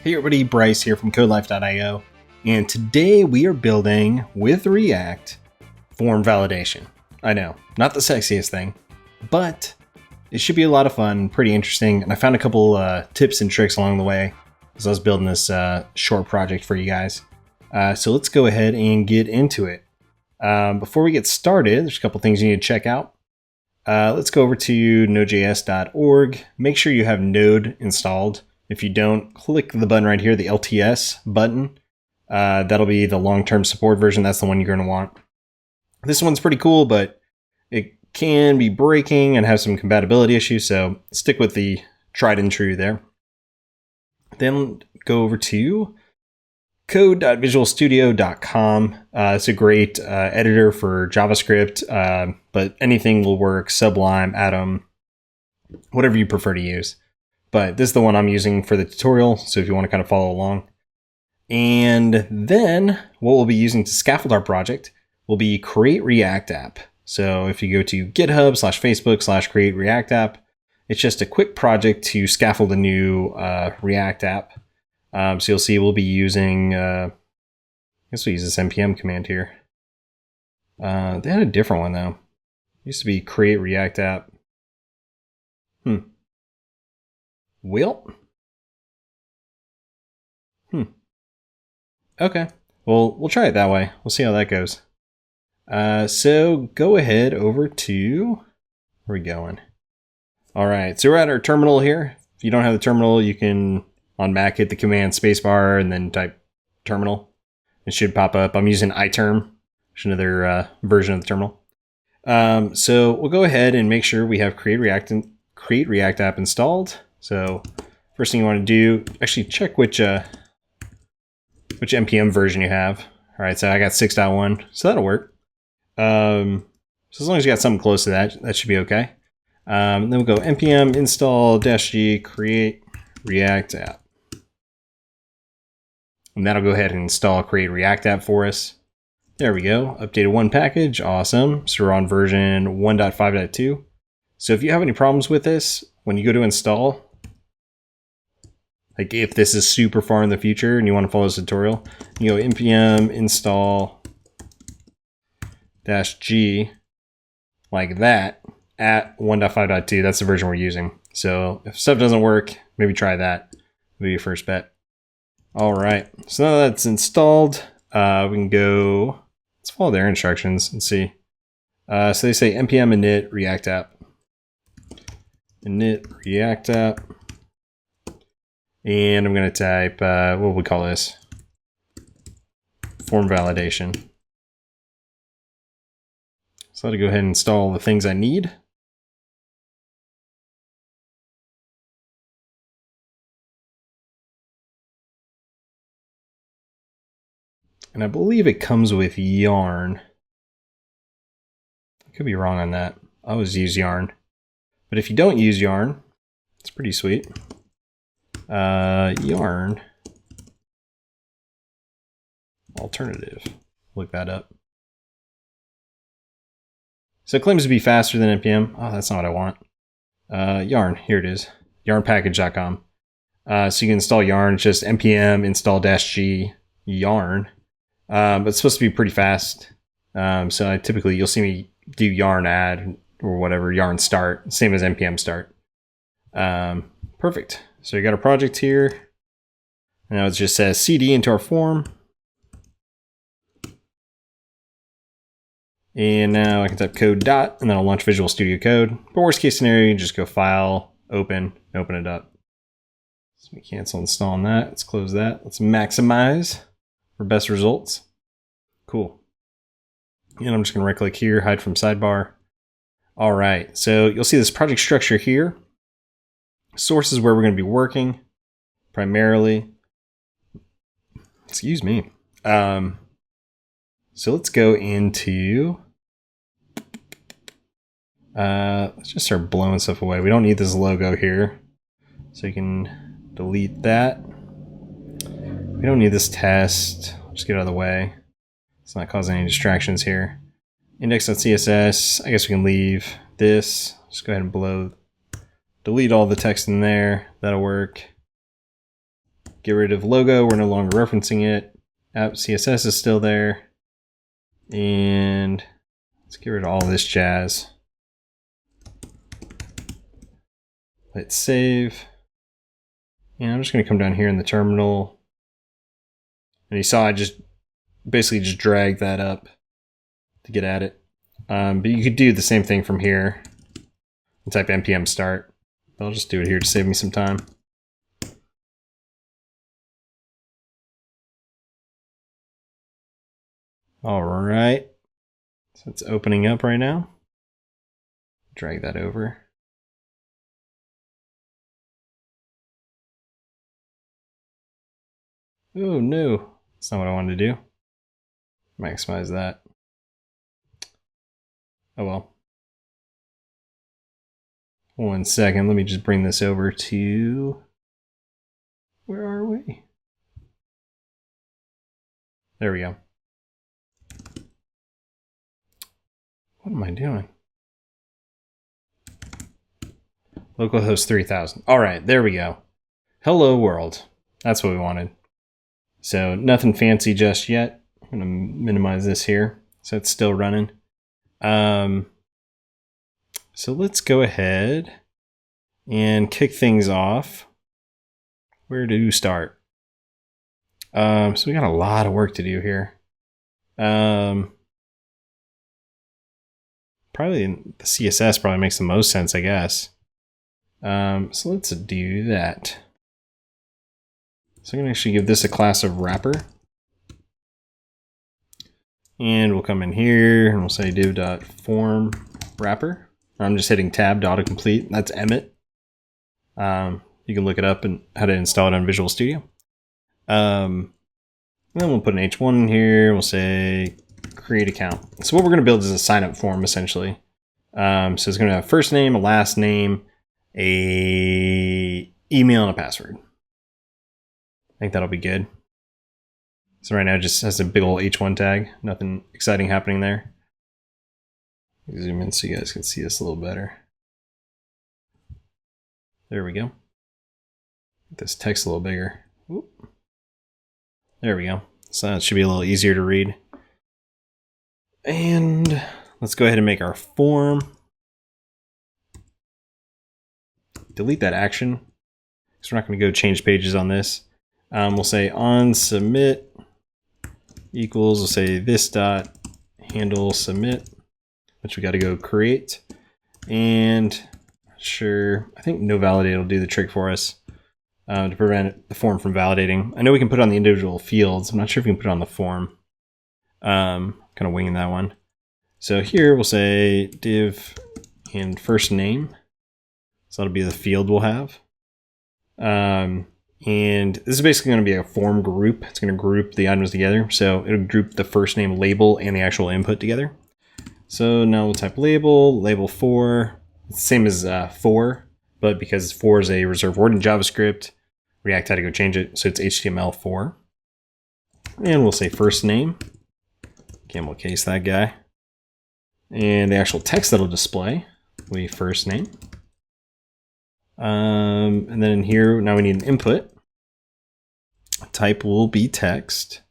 Hey everybody, Bryce here from codelife.io, and today we are building with React form validation. I know, not the sexiest thing, but it should be a lot of fun, pretty interesting, and I found a couple tips and tricks along the way as I was building this short project for you guys. So let's go ahead and get into it. Before we get started, there's a couple things you need to check out. Let's go over to nodejs.org. Make sure you have Node installed. If you don't, click the button right here, the LTS button. That'll be the long-term support version. That's the one you're going to want. This one's pretty cool, but it can be breaking and have some compatibility issues, so stick with the tried and true there. Then go over to code.visualstudio.com. It's a great editor for JavaScript, but anything will work, Sublime, Atom, whatever you prefer to use. But this is the one I'm using for the tutorial, so if you want to kind of follow along. And then what we'll be using to scaffold our project will be Create React App. So if you go to GitHub/Facebook/Create React App, it's just a quick project to scaffold a new React app. So you'll see we'll be using, I guess we'll use this npm command here. They had a different one though. It used to be Create React App. Okay. Well, we'll try it that way. We'll see how that goes. So go ahead over to, where are we going? All right. So we're at our terminal here. If you don't have the terminal, you can on Mac hit the command spacebar and then type terminal. It should pop up. I'm using iTerm, which is another version of the terminal. So we'll go ahead and make sure we have Create React App installed. So first thing you want to do, actually check which npm version you have. All right, so I got 6.1, so that'll work. So as long as you got something close to that, that should be okay. Then we'll go npm install -g create react app. And that'll go ahead and install Create React App for us. There we go, updated one package, awesome. So we're on version 1.5.2. So if you have any problems with this, when you go to install, like if this is super far in the future and you want to follow this tutorial, you go npm install -g like that at 1.5.2. That's the version we're using. So if stuff doesn't work, maybe try that. That'll be your first bet. All right. So now that's installed, we can go, let's follow their instructions and see. So they say npm init react app. Init react app. And I'm going to type, what would we call this? Form validation. So I'll go ahead and install the things I need. And I believe it comes with Yarn. I could be wrong on that. I always use Yarn. But if you don't use Yarn, it's pretty sweet. Yarn alternative. Look that up. So it claims to be faster than npm. Oh, that's not what I want. Yarn, here it is. Yarnpackage.com. So you can install Yarn. It's just npm install -g yarn. But it's supposed to be pretty fast. So typically you'll see me do yarn add or whatever, yarn start, same as npm start. Perfect. So we got our project here. Now it just says cd into our form. And now I can type code dot, and then I'll launch Visual Studio Code. But worst case scenario, you just go file, open it up. So we cancel installing that. Let's close that. Let's maximize for best results. Cool. And I'm just going to right click here, hide from sidebar. All right. So you'll see this project structure here. Source is where we're going to be working primarily. Excuse me. So let's go into, let's just start blowing stuff away. We don't need this logo here. So you can delete that. We don't need this test. Just get out of the way. It's not causing any distractions here. Index.css, I guess we can leave this. Just go ahead and delete all the text in there. That'll work. Get rid of logo. We're no longer referencing it. App CSS is still there. And let's get rid of all this jazz. Let's save. And I'm just going to come down here in the terminal. And you saw I just basically just dragged that up to get at it. But you could do the same thing from here and type npm start. I'll just do it here to save me some time. All right. So it's opening up right now. Drag that over. Oh no, that's not what I wanted to do. Maximize that. Oh well. 1 second, let me just bring this over to, where are we? There we go. What am I doing? Localhost 3000. All right, there we go. Hello world. That's what we wanted. So nothing fancy just yet. I'm gonna minimize this here so it's still running. So let's go ahead and kick things off. Where to start? So we got a lot of work to do here. Probably the CSS probably makes the most sense, I guess. So let's do that. So I'm going to actually give this a class of wrapper. And we'll come in here and we'll say div.form wrapper. I'm just hitting tab to autocomplete. That's Emmett. You can look it up and how to install it on Visual Studio. And then we'll put an H1 in here. We'll say create account. So what we're going to build is a sign-up form, essentially. So it's going to have a first name, a last name, a email, and a password. I think that'll be good. So right now it just has a big old H1 tag. Nothing exciting happening there. Zoom in so you guys can see this a little better. There we go. Make this text a little bigger. Whoop. There we go. So that should be a little easier to read. And let's go ahead and make our form. Delete that action, because we're not going to go change pages on this. We'll say on submit equals, we'll say this dot handle submit, which we got to go create. And sure, I think no validate will do the trick for us to prevent the form from validating. I know we can put it on the individual fields. I'm not sure if we can put it on the form. Kind of winging that one. So here we'll say div and first name. So that'll be the field we'll have. And this is basically going to be a form group. It's going to group the items together. So it'll group the first name label and the actual input together. So now we'll type label 4. It's the same as 4, but because 4 is a reserved word in JavaScript, React had to go change it. So it's HTML4. And we'll say first name. Camel case that guy. And the actual text that'll display will be first name. And then in here, now we need an input. Type will be text.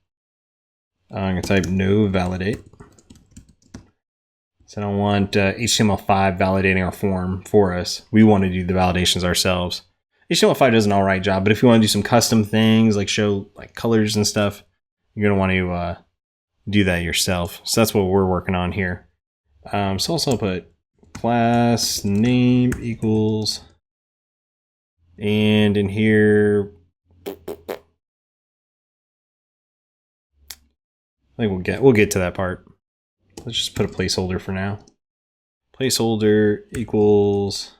I'm going to type no validate. So I don't want HTML5 validating our form for us. We want to do the validations ourselves. HTML5 does an all right job, but if you want to do some custom things like show like colors and stuff, you're going to want to do that yourself. So that's what we're working on here. So also put class name equals, and in here, I think we'll get to that part. Let's just put a placeholder for now. Placeholder equals,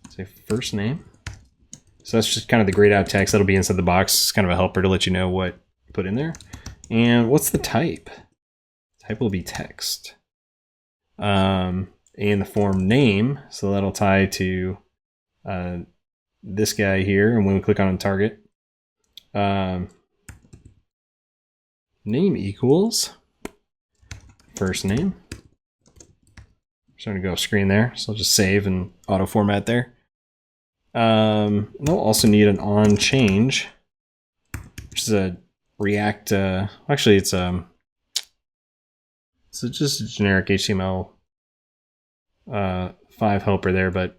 say first name. So that's just kind of the grayed out text that'll be inside the box. It's kind of a helper to let you know what to put in there. And what's the type? Type will be text. And the form name, so that'll tie to this guy here. And when we click on target, name equals first name. I'm starting to go off screen there, so I'll just save and auto format there. They'll also need an on change which is a React. Actually, it's just a generic HTML 5 helper there, but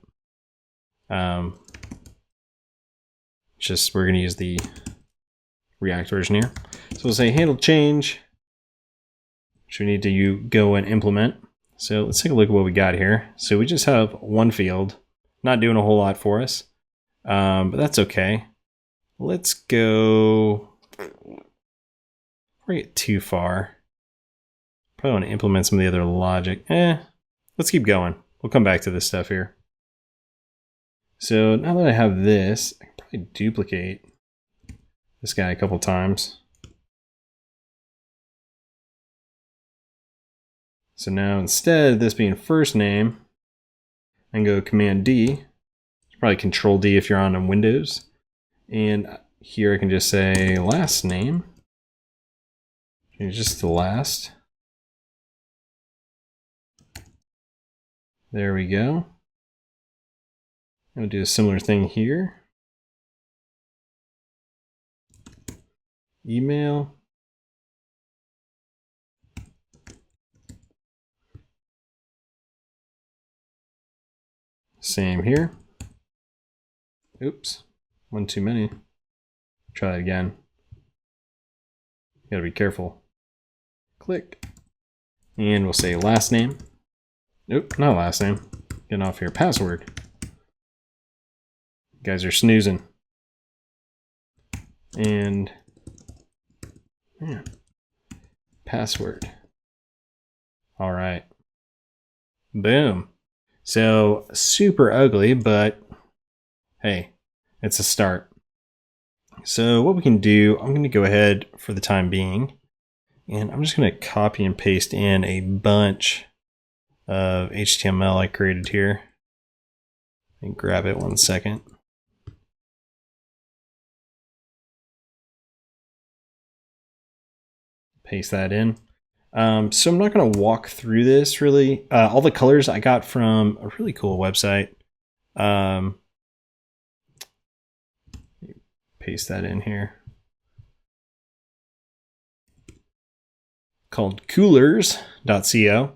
just we're going to use the React version here. So we'll say handle change, which we need to go and implement. So let's take a look at what we got here. So we just have one field, not doing a whole lot for us, but that's okay. Let's go. Before we get too far, probably want to implement some of the other logic. Let's keep going. We'll come back to this stuff here. So now that I have this, I can probably duplicate this guy a couple times. So now instead of this being first name, I can go Command D. It's probably Control D if you're on Windows. And here I can just say last name. Change just to last. There we go. I'm going to do a similar thing here. Email. Same here. Oops, one too many. Try that again. You gotta be careful. Click. And we'll say last name. Nope, not last name. Getting off here. Password. You guys are snoozing. And man, password. All right. Boom. So super ugly, but hey, it's a start. So what we can do, I'm going to go ahead for the time being, and I'm just going to copy and paste in a bunch of HTML I created here. And grab it 1 second. Paste that in. So I'm not going to walk through this really. All the colors I got from a really cool website. Paste that in here. Called coolers.co.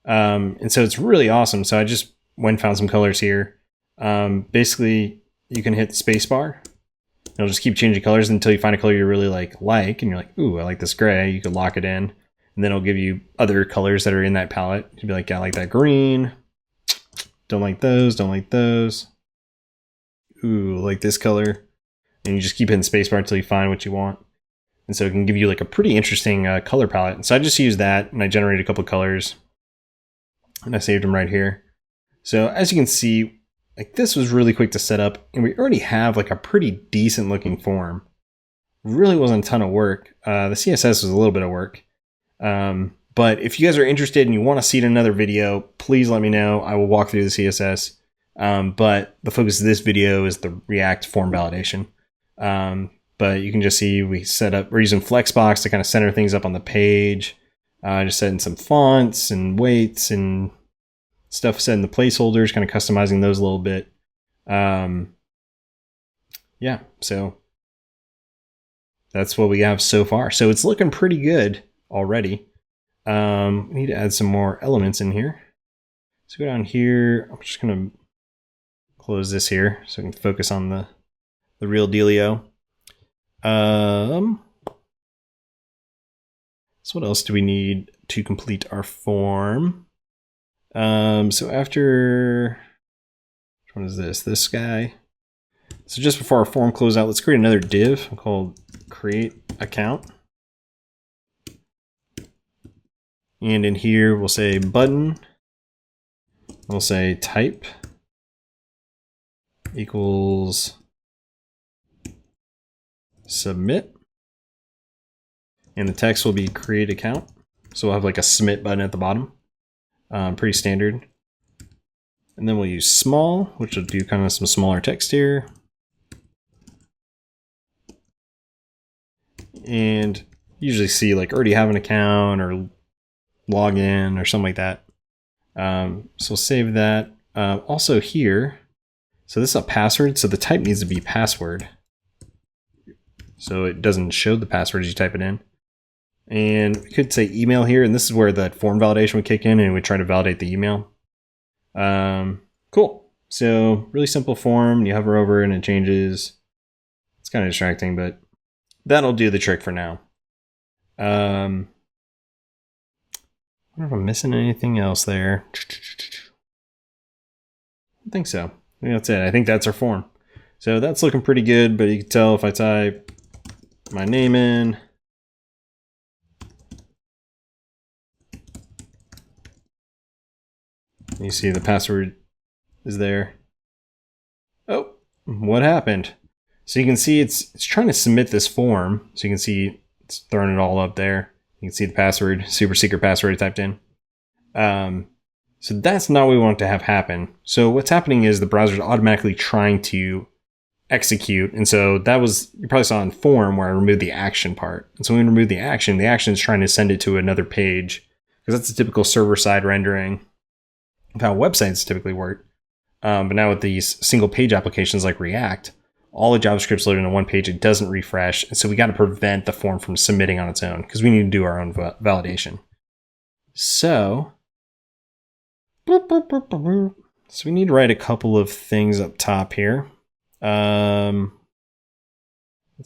And so it's really awesome. So I just went and found some colors here. Basically, you can hit the space bar. It'll just keep changing colors until you find a color you really like, and you're like, ooh, I like this gray. You can lock it in, and then it'll give you other colors that are in that palette. You'll be like, yeah, I like that green. Don't like those. Don't like those. Ooh, like this color. And you just keep hitting spacebar until you find what you want. And so it can give you like a pretty interesting color palette. And so I just used that, and I generated a couple of colors, and I saved them right here. So as you can see, like this was really quick to set up, and we already have like a pretty decent looking form. Really wasn't a ton of work. The CSS was a little bit of work. But if you guys are interested and you want to see it in another video, please let me know. I will walk through the CSS. But the focus of this video is the React form validation. But you can just see we're using Flexbox to kind of center things up on the page. Just setting some fonts and weights and stuff set in the placeholders, kind of customizing those a little bit. Yeah, so that's what we have so far. So it's looking pretty good already. We need to add some more elements in here. So go down here. I'm just going to close this here so we can focus on the real dealio. So what else do we need to complete our form? So after, which one is this? This guy. So just before our form closeout, let's create another div called create account. And in here, we'll say button. We'll say type equals submit. And the text will be create account. So we'll have like a submit button at the bottom. Pretty standard. And then we'll use small, which will do kind of some smaller text here. And usually see like already have an account or log in or something like that. So we'll save that. Also here, so this is a password, so the type needs to be password. so it doesn't show the password as you type it in. And we could say email here, and this is where that form validation would kick in, and we try to validate the email. Cool. So really simple form. You hover over and it changes. It's kind of distracting, but that'll do the trick for now. I wonder if I'm missing anything else there. I don't think so. I think that's it. I think that's our form. So that's looking pretty good, but you can tell if I type my name in, you see the password is there. Oh, what happened? So you can see it's trying to submit this form. So you can see it's throwing it all up there. You can see the password, super secret password I typed in. So that's not what we want to have happen. So what's happening is the browser is automatically trying to execute. And so that was, you probably saw in form where I removed the action part. And so when we remove the action is trying to send it to another page, because that's a typical server-side rendering of how websites typically work. But now with these single page applications like React, all the JavaScript's loaded on one page, it doesn't refresh. And so we got to prevent the form from submitting on its own because we need to do our own validation. So we need to write a couple of things up top here. Let's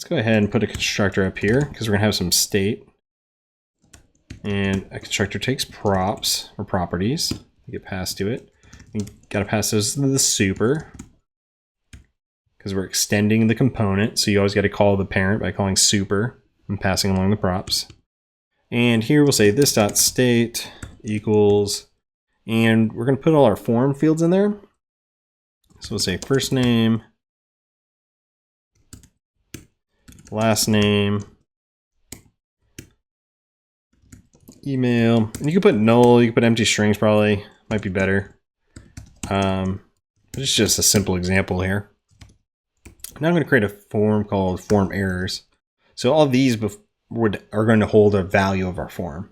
go ahead and put a constructor up here because we're going to have some state. And a constructor takes props or properties. You get passed to it. You got to pass those to the super because we're extending the component. So you always got to call the parent by calling super and passing along the props. And here we'll say this.state equals, and we're going to put all our form fields in there. So we'll say first name, last name, email, and you can put null, you can put empty strings probably, might be better. But it's just a simple example here. Now I'm going to create a form called form errors. So all of these are going to hold a value of our form.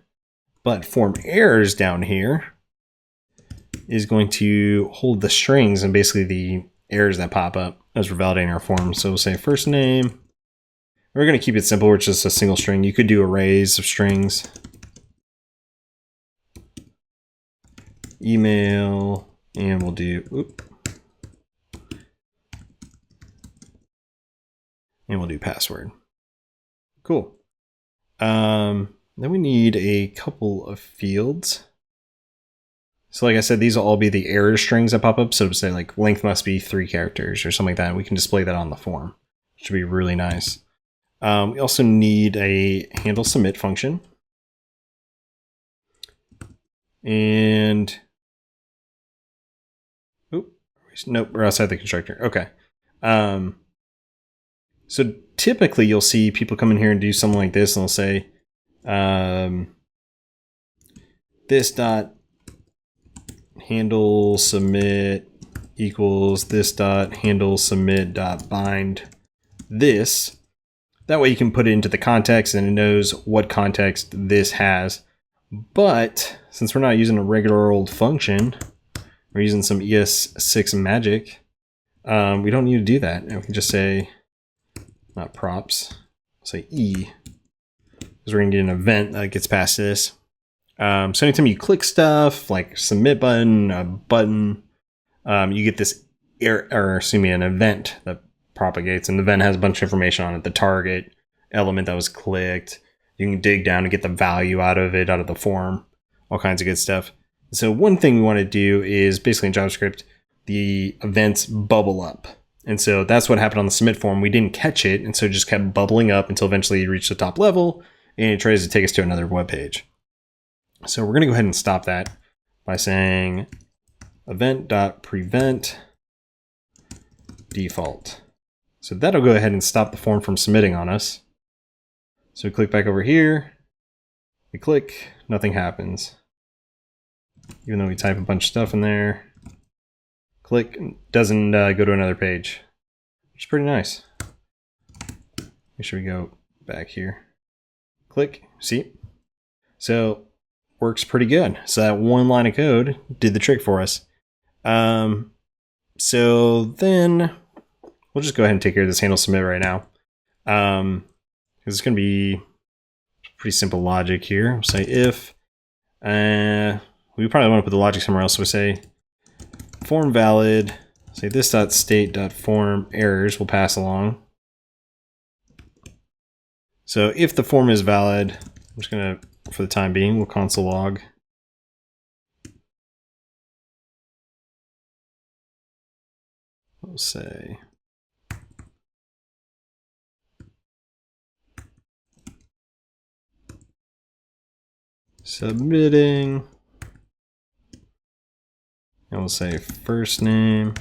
But form errors down here is going to hold the strings and basically the errors that pop up as we're validating our form. So we'll say first name. We're going to keep it simple, which is a single string. You could do arrays of strings. Email, and we'll do, and we'll do password. Cool. Then we need a couple of fields. So like I said, these will all be the error strings that pop up. So to say like length must be 3 characters or something like that. We can display that on the form, which should be really nice. We also need a handle submit function. And nope, we're outside the constructor. Okay. So typically you'll see people come in here and do something like this, and they'll say this dot handle submit equals this dot handle submit dot bind this. That way you can put it into the context and it knows what context this has. But since we're not using a regular old function, we're using some ES6 magic, we don't need to do that. And we can just say, not props, say E, because we're going to get an event that gets past this. So anytime you click stuff like submit button, a button, you get this an event that propagates, and the event has a bunch of information on it, the target element that was clicked. You can dig down and get the value out of it, out of the form, all kinds of good stuff. So one thing we want to do is basically in JavaScript, the events bubble up. And so that's what happened on the submit form. We didn't catch it, and so it just kept bubbling up until eventually it reached the top level, and it tries to take us to another web page. So we're going to go ahead and stop that by saying event.prevent default. So that'll go ahead and stop the form from submitting on us. So we click back over here, we click, nothing happens. Even though we type a bunch of stuff in there, click, doesn't go to another page, which is pretty nice. Make sure we go back here. Click, see? So works pretty good. So that one line of code did the trick for us. So then we'll just go ahead and take care of this handle submit right now. Because it's going to be pretty simple logic here. We'll say if, we probably want to put the logic somewhere else. So we say form valid, say this.state.form errors will pass along. So if the form is valid, I'm just going to, for the time being, we'll console log. We'll say submitting, and we'll say first name.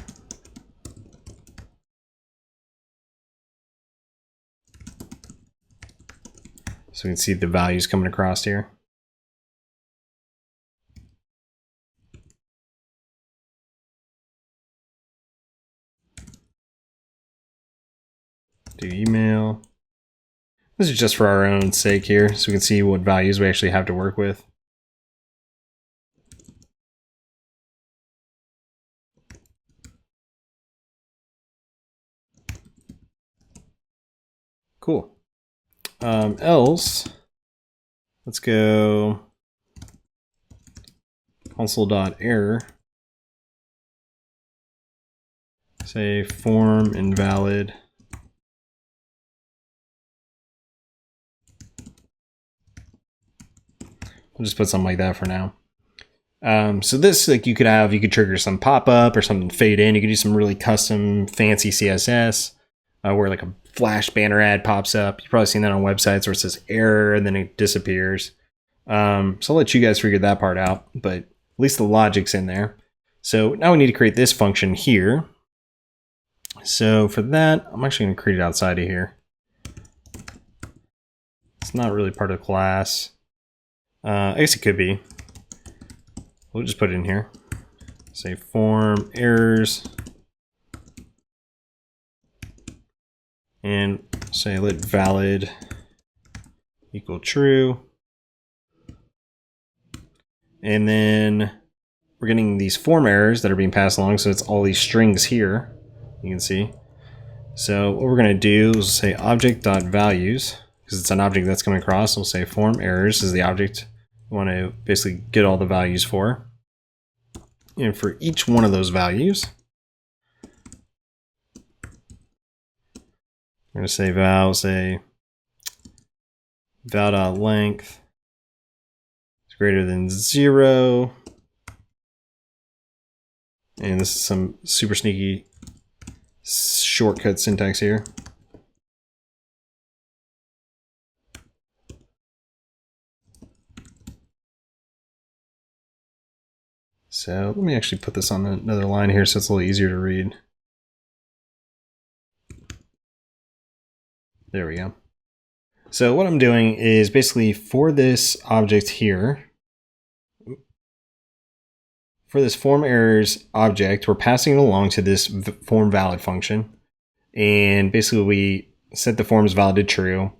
So we can see the values coming across here. Do email. This is just for our own sake here, so we can see what values we actually have to work with. Cool. Else, let's go console.error. Say form invalid. We'll just put something like that for now. So this, like, you could trigger some pop-up or something fade in. You could do some really custom fancy CSS where like a flash banner ad pops up. You've probably seen that on websites where it says error and then it disappears. So I'll let you guys figure that part out, but at least the logic's in there. So now we need to create this function here. So for that, I'm actually going to create it outside of here. It's not really part of the class. I guess it could be. We'll just put it in here. Say form errors. And say let valid equal true. And then we're getting these form errors that are being passed along. So it's all these strings here, you can see. So what we're going to do is say object.values, because it's an object that's coming across. We'll say form errors is the object we want to basically get all the values for. And for each one of those values, we're going to say val.length is greater than 0. And this is some super sneaky shortcut syntax here. So let me actually put this on another line here so it's a little easier to read. There we go. So what I'm doing is basically for this object here, for this form errors object, we're passing it along to this form valid function. And basically we set the form as valid to true.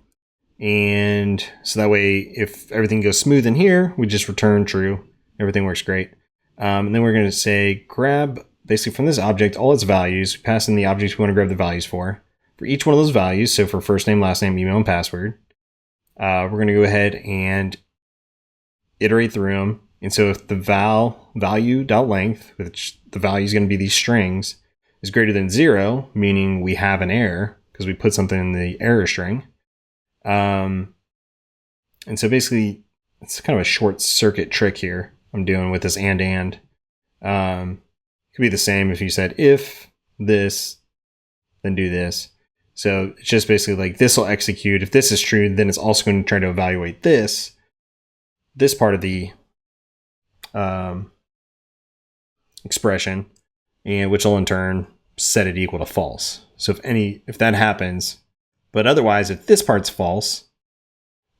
And so that way, if everything goes smooth in here, we just return true. Everything works great. And then we're going to say grab basically from this object all its values, pass in the object we want to grab the values for. For each one of those values, so for first name, last name, email, and password, we're going to go ahead and iterate through them. And so if the value.length, which the value is going to be these strings, is greater than 0, meaning we have an error because we put something in the error string. And so basically, it's kind of a short circuit trick here I'm doing with this and. It could be the same if you said if this, then do this. So it's just basically like this will execute. If this is true, then it's also going to try to evaluate this part of the expression, and which will in turn set it equal to false. So if that happens, but otherwise, if this part's false,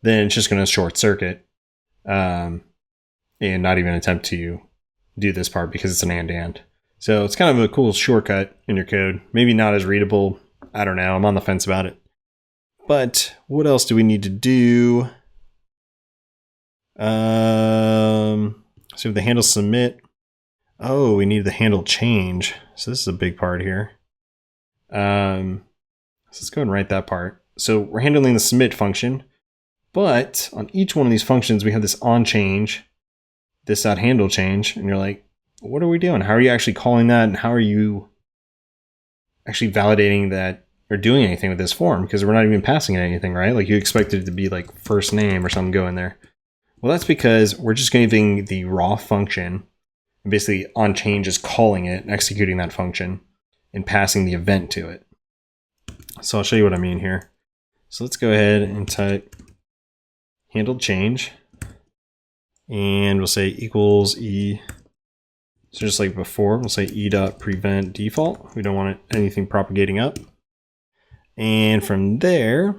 then it's just going to short circuit and not even attempt to do this part because it's an and. So it's kind of a cool shortcut in your code. Maybe not as readable. I don't know. I'm on the fence about it. But what else do we need to do? So with the handle submit. Oh, we need the handle change. So this is a big part here. So let's go and write that part. So we're handling the submit function, but on each one of these functions, we have this on change, this .handle change, and you're like, what are we doing? How are you actually calling that? And how are you actually validating that or doing anything with this form? Because we're not even passing it anything, right? Like you expected it to be like first name or something go in there. Well, that's because we're just giving the raw function, and basically on change is calling it, executing that function, and passing the event to it. So I'll show you what I mean here. So let's go ahead and type handled change, and we'll say equals e. So just like before, we'll say e.prevent default. We don't want anything propagating up. And from there,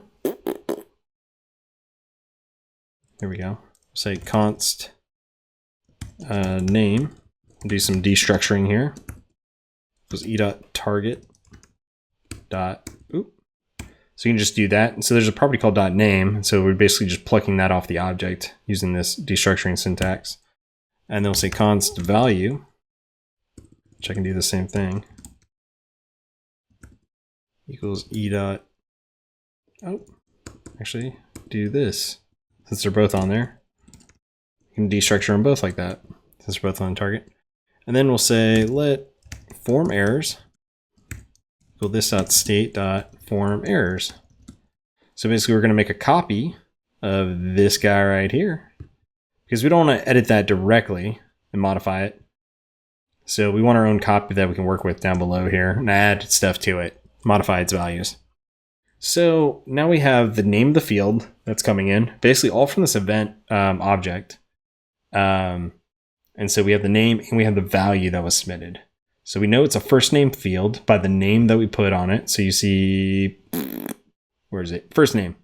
we go. Say const name. Do some destructuring here. Equals e.target dot. Oop. So you can just do that. And so there's a property called .name. And so we're basically just plucking that off the object using this destructuring syntax. And then we'll say const value, which I can do the same thing, equals e dot. Oh, actually do this. Since they're both on there, you can destructure them both like that, since they're both on target. And then we'll say let form errors equal this dot state dot form errors. So basically we're going to make a copy of this guy right here, because we don't want to edit that directly and modify it. So we want our own copy that we can work with down below here and add stuff to it, modify its values. So now we have the name of the field that's coming in, basically all from this event object. And so we have the name and we have the value that was submitted. So we know it's a first name field by the name that we put on it. So you see, where is it? First name.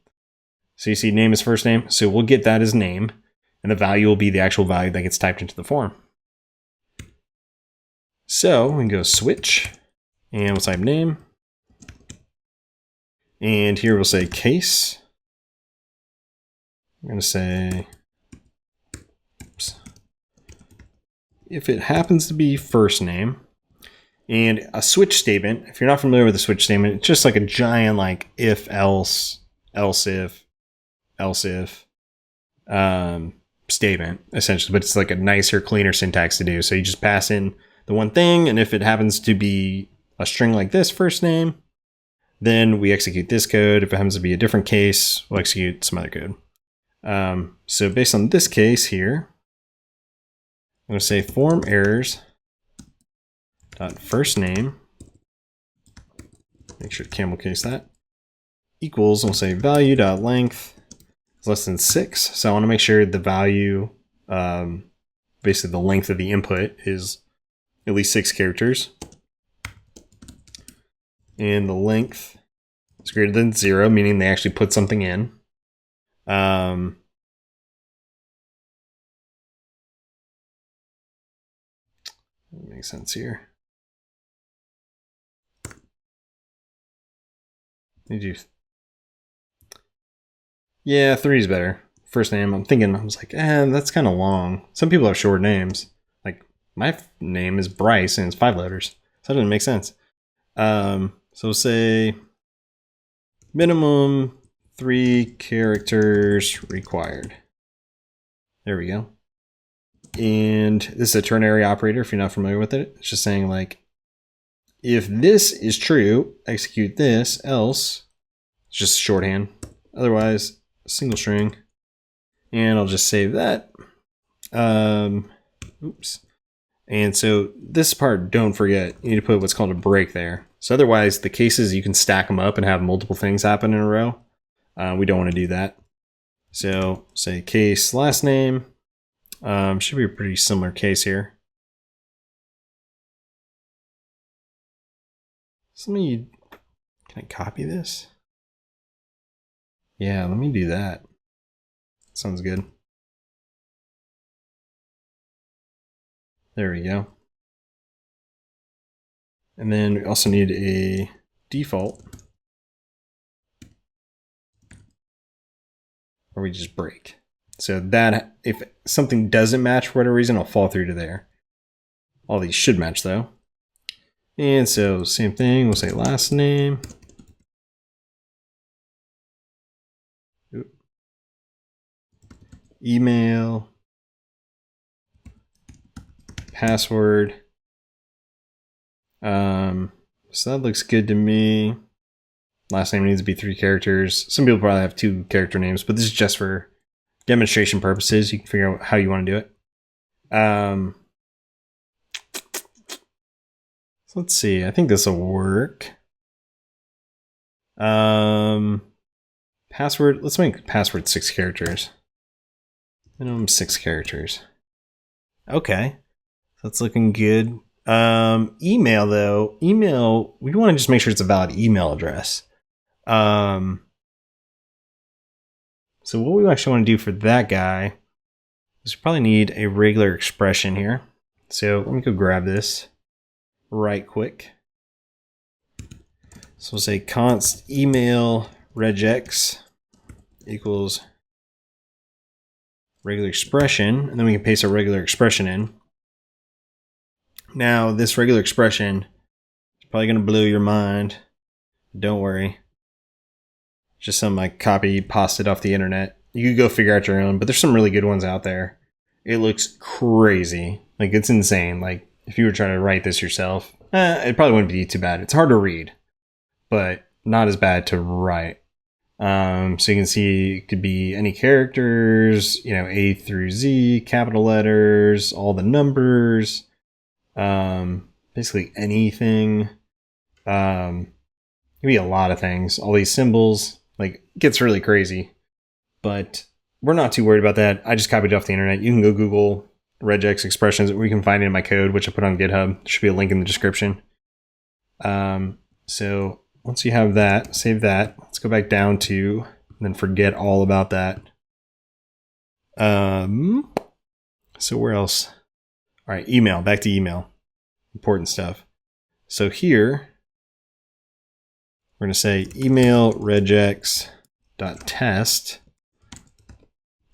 So you see name is first name. So we'll get that as name, and the value will be the actual value that gets typed into the form. So we can go switch and we'll type name. And here we'll say case. I'm going to say, oops, if it happens to be first name. And a switch statement, if you're not familiar with the switch statement, it's just like a giant like if, else, else if statement, essentially. But it's like a nicer, cleaner syntax to do. So you just pass in the one thing, and if it happens to be a string like this, first name, then we execute this code. If it happens to be a different case, we'll execute some other code. So based on this case here, I'm going to say form errors dot first name, make sure to camel case that, equals, we'll say value dot length is less than 6. So I want to make sure the value, basically the length of the input, is at least 6 characters. And the length is greater than 0, meaning they actually put something in. That makes sense here. Yeah, 3 is better. First name, I was like, that's kind of long. Some people have short names. Like my name is Bryce and it's 5 letters. So that doesn't make sense. So we'll say minimum 3 characters required. There we go. And this is a ternary operator if you're not familiar with it. It's just saying like, if this is true, execute this, else, it's just shorthand. Otherwise, single string. And I'll just save that. Oops. And so this part, don't forget, you need to put what's called a break there. So otherwise, the cases, you can stack them up and have multiple things happen in a row. We don't want to do that. So say case last name. Should be a pretty similar case here. So can I copy this? Yeah, let me do that. Sounds good. There we go. And then we also need a default where we just break. So that if something doesn't match for whatever reason, it'll fall through to there. All these should match though. And so same thing, we'll say last name. email, password. So that looks good to me. Last name needs to be 3 characters. Some people probably have 2 character names, but this is just for demonstration purposes. You can figure out how you want to do it. So let's see. I think this will work. Password. Let's make password 6 characters. Minimum 6 characters. Okay. That's looking good. Email though. Email, we want to just make sure it's a valid email address. So what we actually want to do for that guy is we probably need a regular expression here. So let me go grab this right quick. So we'll say const email regex equals regular expression, and then we can paste a regular expression in. Now, this regular expression is probably going to blow your mind. Don't worry. Just some I copied, pasted off the internet. You could go figure out your own, but there's some really good ones out there. It looks crazy. Like, it's insane. Like, if you were trying to write this yourself, it probably wouldn't be too bad. It's hard to read, but not as bad to write. So you can see it could be any characters, you know, A through Z, capital letters, all the numbers, basically anything. It could be a lot of things. All these symbols, like, it gets really crazy, but we're not too worried about that. I just copied it off the internet. You can go Google regex expressions. We can find it in my code, which I put on GitHub. There should be a link in the description. So once you have that, save that. Let's go back down to, and then forget all about that. So where else? All right, email, back to email. Important stuff. So here, we're going to say email regex.test.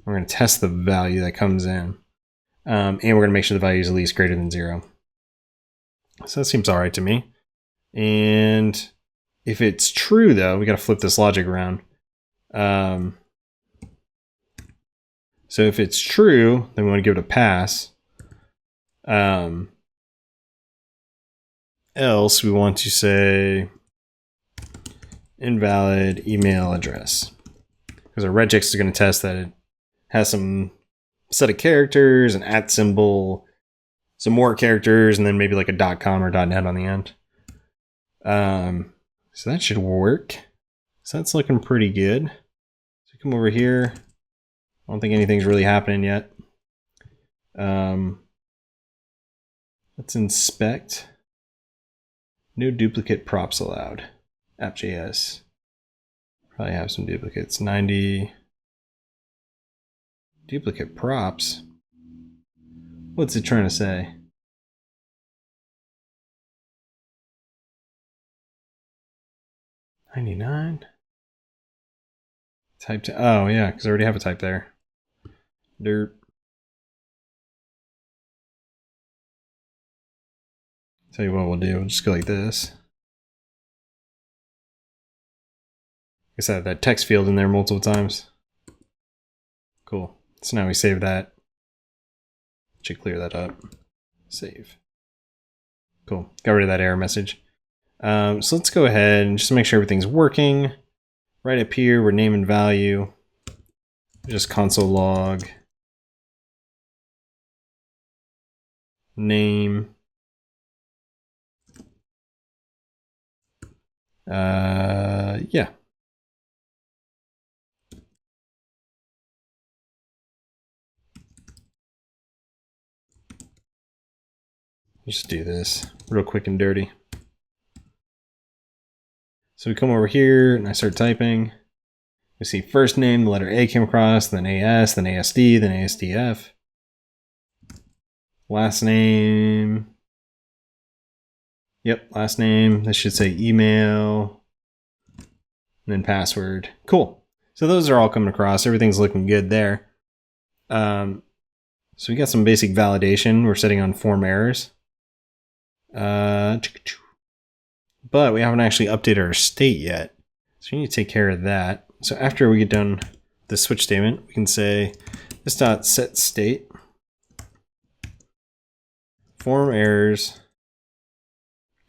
We're going to test the value that comes in. And we're going to make sure the value is at least greater than 0. So that seems all right to me. And if it's true, though, we got to flip this logic around. So if it's true, then we want to give it a pass. Else, we want to say invalid email address. Because our regex is going to test that it has some set of characters, an @ symbol, some more characters, and then maybe like a .com or .net on the end. So that should work. So that's looking pretty good. So come over here. I don't think anything's really happening yet. Let's inspect. No duplicate props allowed. App.js. Probably have some duplicates. 90 duplicate props. What's it trying to say? $99. Type to, oh yeah, because I already have a type there. Derp. Tell you what we'll do. We'll just go like this. I guess I have that text field in there multiple times. Cool. So now we save that. Should clear that up. Save. Cool. Got rid of that error message. So let's go ahead and just make sure everything's working. Right up here, we're name and value. Just console log. Name. Yeah. Just do this real quick and dirty. So we come over here and I start typing. We see first name, the letter A came across, then AS, then ASD, then ASDF. Last name. Yep, last name. This should say email. And then password. Cool. So those are all coming across. Everything's looking good there. So we got some basic validation. We're setting on form errors. But we haven't actually updated our state yet. So we need to take care of that. So after we get done this switch statement, we can say this dot set state form errors.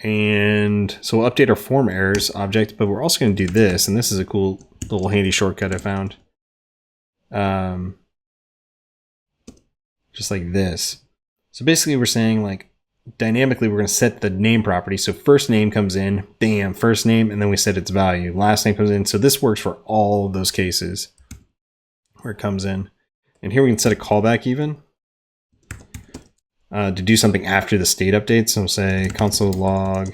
And so we'll update our form errors object, but we're also going to do this. And this is a cool little handy shortcut I found. Just like this. So basically we're saying like dynamically we're going to set the name property. So first name comes in, bam, first name, and then we set its value. Last name comes in. So this works for all of those cases where it comes in. And here we can set a callback even to do something after the state update. So say console log.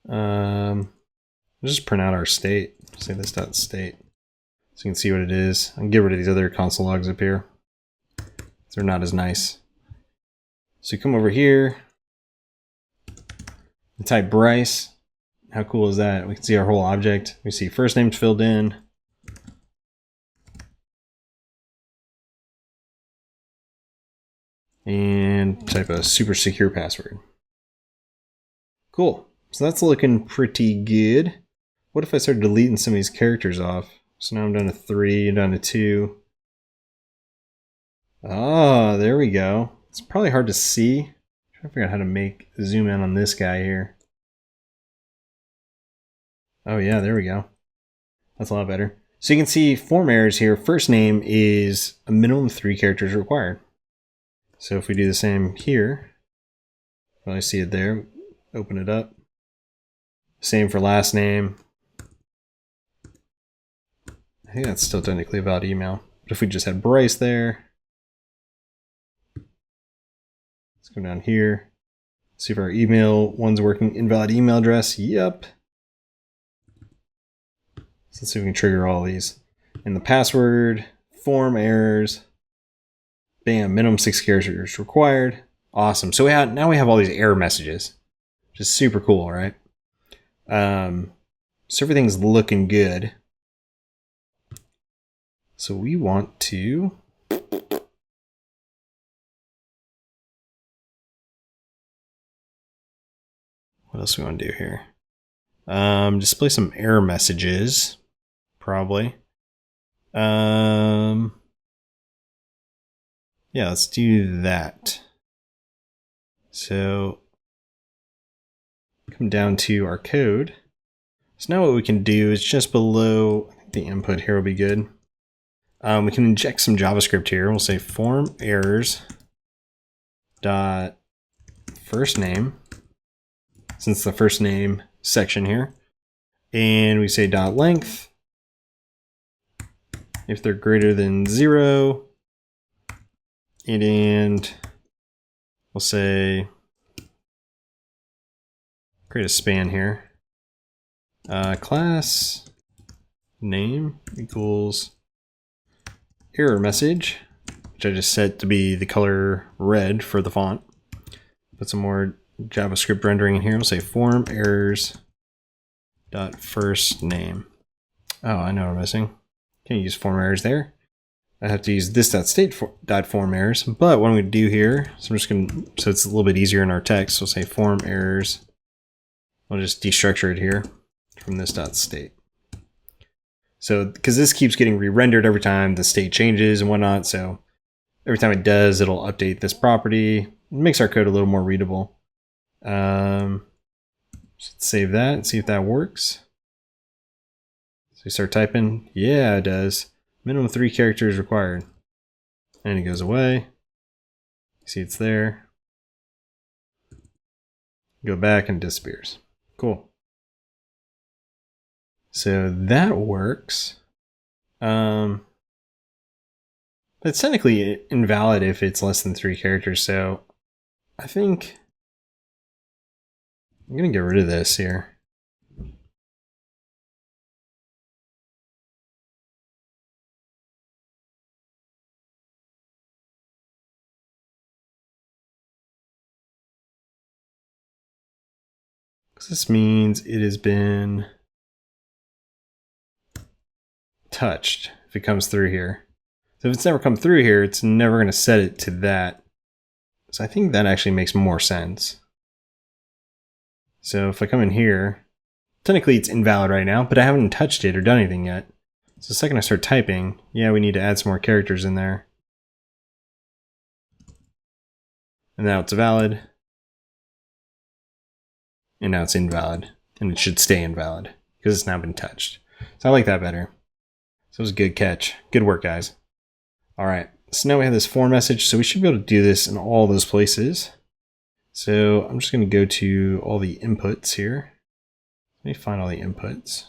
We'll just print out our state. Say this dot state. So you can see what it is. I can get rid of these other console logs up here. They're not as nice. So you come over here, you type Bryce. How cool is that? We can see our whole object. We see first name's filled in. And type a super secure password. Cool. So that's looking pretty good. What if I started deleting some of these characters off? So now I'm down to 3, I'm down to 2. Ah, there we go. It's probably hard to see. I'm trying to figure out how to zoom in on this guy here. Oh yeah, there we go. That's a lot better. So you can see form errors here. First name is a minimum of 3 characters required. So if we do the same here, probably see it there. Open it up. Same for last name. I think that's still technically a valid email. But if we just had Bryce there, let's go down here. See if our email one's working. Invalid email address. Yep. So let's see if we can trigger all these. And the password, form errors. Bam, minimum 6 characters required. Awesome. So now we have all these error messages, which is super cool, right? So everything's looking good. So we want to what else do we want to do here? Display some error messages, probably. Yeah, let's do that. So come down to our code. So now what we can do is just below, I think the input here will be good. We can inject some JavaScript here. We'll say form errors dot first name, since the first name section here, and we say dot length. If they're greater than 0, and we'll say create a span here. Class name equals error message, which I just set to be the color red for the font. Put some more JavaScript rendering in here. We'll say form errors dot first name. Oh, I know what I'm missing. Can't use form errors there. I have to use this dot state dot form errors. But what I'm going to do here, so I'm just going to, so it's a little bit easier in our text. We'll say form errors. I'll just destructure it here from this dot state. So, because this keeps getting re-rendered every time the state changes and whatnot, so every time it does, it'll update this property. It makes our code a little more readable. So let's save that and see if that works. So we start typing. Yeah, it does. Minimum 3 characters required. And it goes away. See it's there. Go back and it disappears. Cool. So that works. But it's technically invalid if it's less than 3 characters, so I think I'm going to get rid of this here. Because this means it has been touched if it comes through here. So if it's never come through here, it's never going to set it to that. So I think that actually makes more sense. So if I come in here, technically it's invalid right now, but I haven't touched it or done anything yet. So the second I start typing, yeah, we need to add some more characters in there. And now it's valid. And now it's invalid. And it should stay invalid because it's now been touched. So I like that better. So it was a good catch. Good work, guys. All right. So now we have this form message. So we should be able to do this in all those places. So I'm just going to go to all the inputs here. Let me find all the inputs.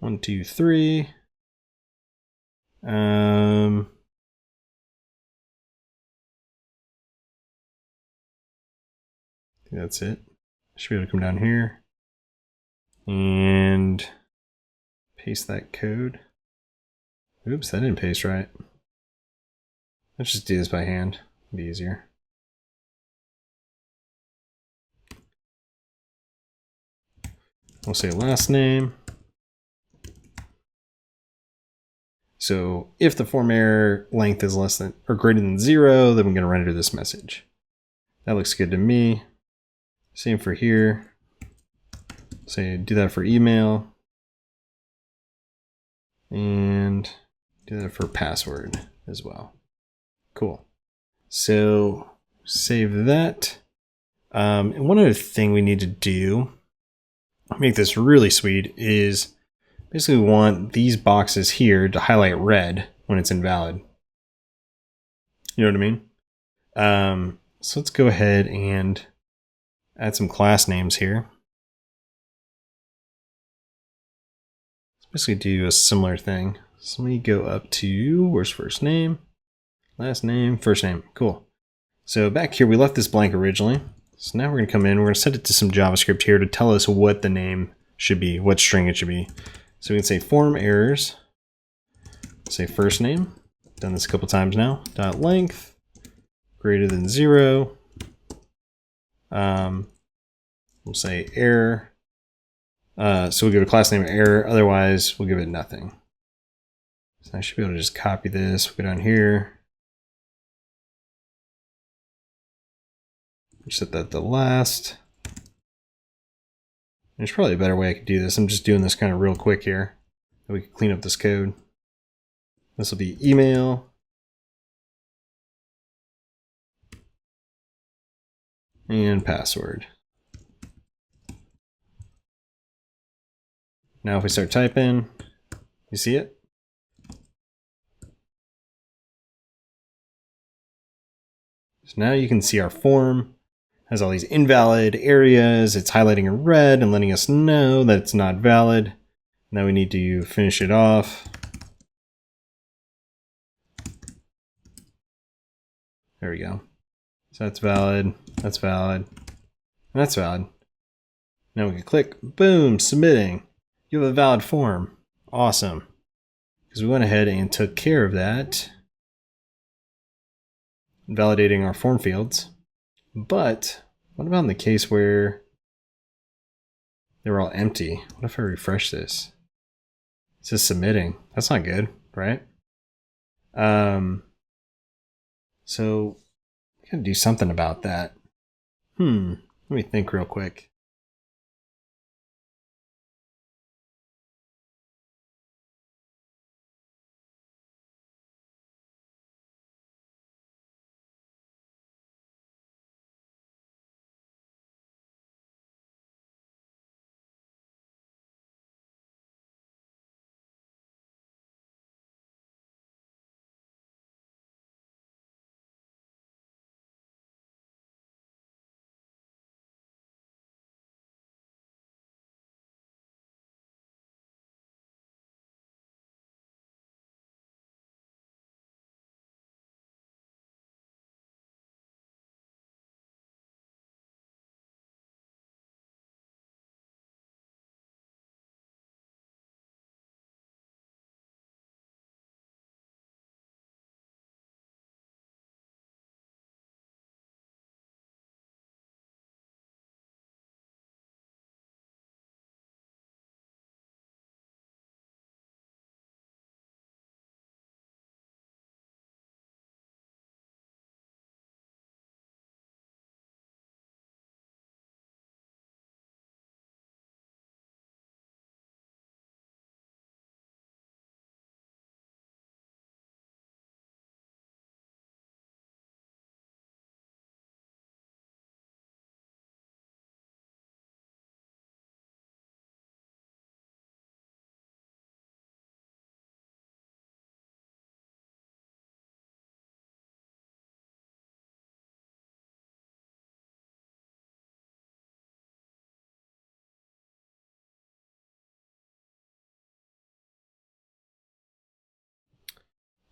1, 2, 3. I think that's it. Should be able to come down here and paste that code. Oops, that didn't paste right. Let's just do this by hand. It'll be easier. We'll say last name. So if the form error length is less than or greater than 0, then we're going to render this message. That looks good to me. Same for here. Say do that for email. And do that for password as well. Cool. So save that. And one other thing we need to do, make this really sweet, is basically we want these boxes here to highlight red when it's invalid. You know what I mean? So let's go ahead and add some class names here. Let's basically do a similar thing. So let me go up to, where's first name? Last name, first name. Cool. So back here, we left this blank originally. So now we're going to come in, we're going to set it to some JavaScript here to tell us what the name should be, what string it should be. So we can say form errors, say first name, done this a couple times now, dot length, greater than 0. We'll say error. So we'll give a class name error, otherwise we'll give it nothing. So I should be able to just copy this, we'll go down here. Set that to last. There's probably a better way I could do this. I'm just doing this kind of real quick here. We can clean up this code. This will be email. And password. Now if we start typing, you see it? So now you can see our form has all these invalid areas. It's highlighting in red and letting us know that it's not valid. Now we need to finish it off. There we go. So that's valid, that's valid, and that's valid. Now we can click, boom, submitting. You have a valid form. Awesome. Because we went ahead and took care of that, validating our form fields. But what about in the case where they were all empty? What if I refresh this? It says submitting. That's not good, right? So I gotta do something about that. Let me think real quick.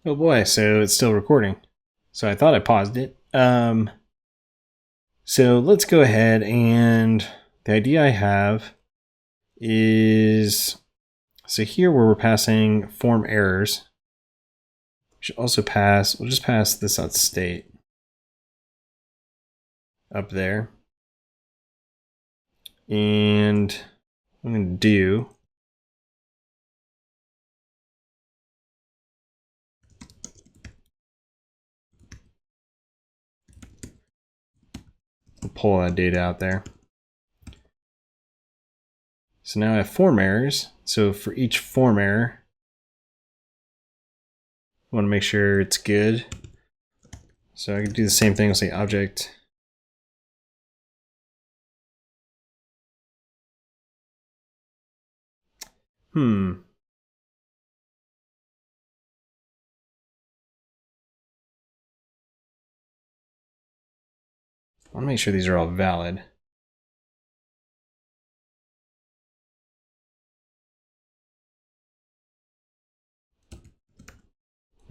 Oh boy, so it's still recording. So I thought I paused it. So let's go ahead, and the idea I have is, so here where we're passing form errors, we should also pass, we'll just pass this out state up there. And what I'm going to do, we'll pull that data out there. So now I have form errors. So for each form error, I want to make sure it's good. So I can do the same thing. I'll say object I want to make sure these are all valid.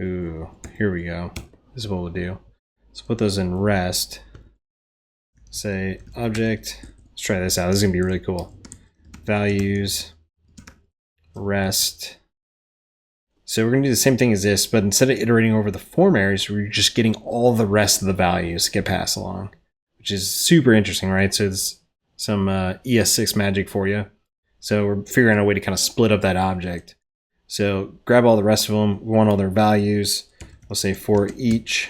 Ooh, here we go. This is what we'll do. Let's put those in rest. Say object, let's try this out. This is going to be really cool. Values, rest. So we're going to do the same thing as this, but instead of iterating over the form errors, we're just getting all the rest of the values get passed along, which is super interesting, right? So it's some ES6 magic for you. So we're figuring out a way to kind of split up that object. So grab all the rest of them. We want all their values. We'll say for each.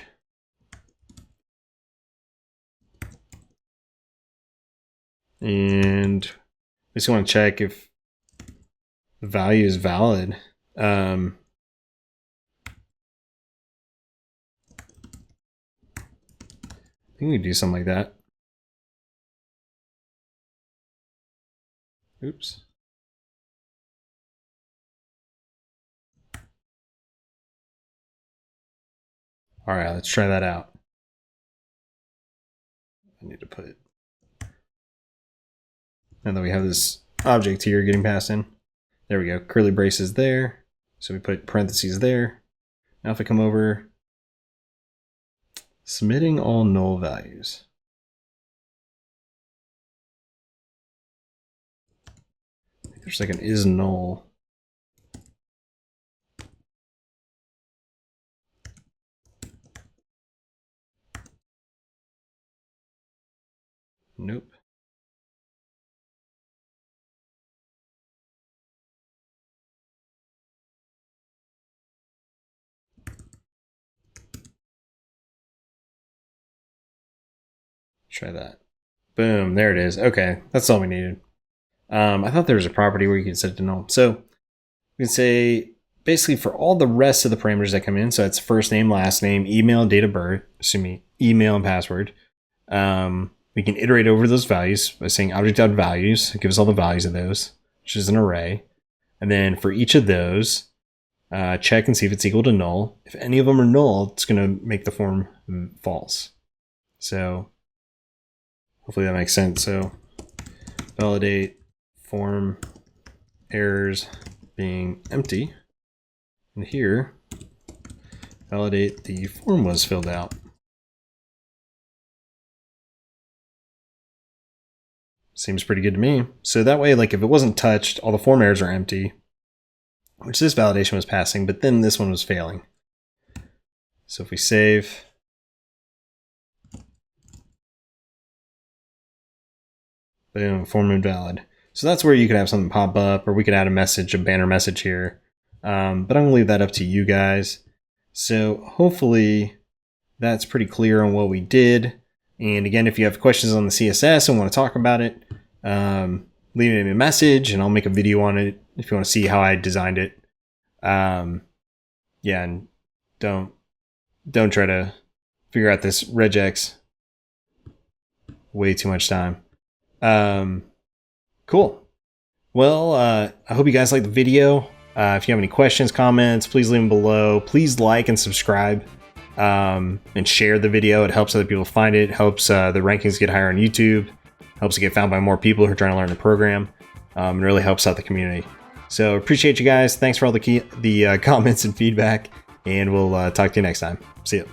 And we just want to check if the value is valid. I think we do something like that. Oops. All right, let's try that out. I need to put it. And then we have this object here getting passed in. There we go, curly braces there. So we put parentheses there. Now if I come over, submitting all null values. I think there's like an is null. Nope. Try that. Boom, there it is. Okay, that's all we needed. I thought there was a property where you could set it to null. So we can say basically for all the rest of the parameters that come in, so it's first name, last name, email, date of birth, email and password. We can iterate over those values by saying object.values. It gives all the values of those, which is an array. And then for each of those, check and see if it's equal to null. If any of them are null, it's going to make the form false. So hopefully that makes sense. So validate form errors being empty. And here, validate the form was filled out. Seems pretty good to me. So that way, like if it wasn't touched, all the form errors are empty, which this validation was passing, but then this one was failing. So if we save, boom, form invalid. So that's where you could have something pop up, or we could add a message, a banner message here. But I'm gonna leave that up to you guys. So hopefully that's pretty clear on what we did. And again, if you have questions on the CSS and want to talk about it, leave me a message and I'll make a video on it if you want to see how I designed it. Yeah, and don't try to figure out this regex. Way too much time. Cool. Well, I hope you guys liked the video. If you have any questions, comments, please leave them below. Please like and subscribe. And share the video. It helps other people find it. Helps the rankings get higher on YouTube. Helps it get found by more people who are trying to learn the program. And really helps out the community. So appreciate you guys. Thanks for all the comments and feedback. and we'll talk to you next time. See ya.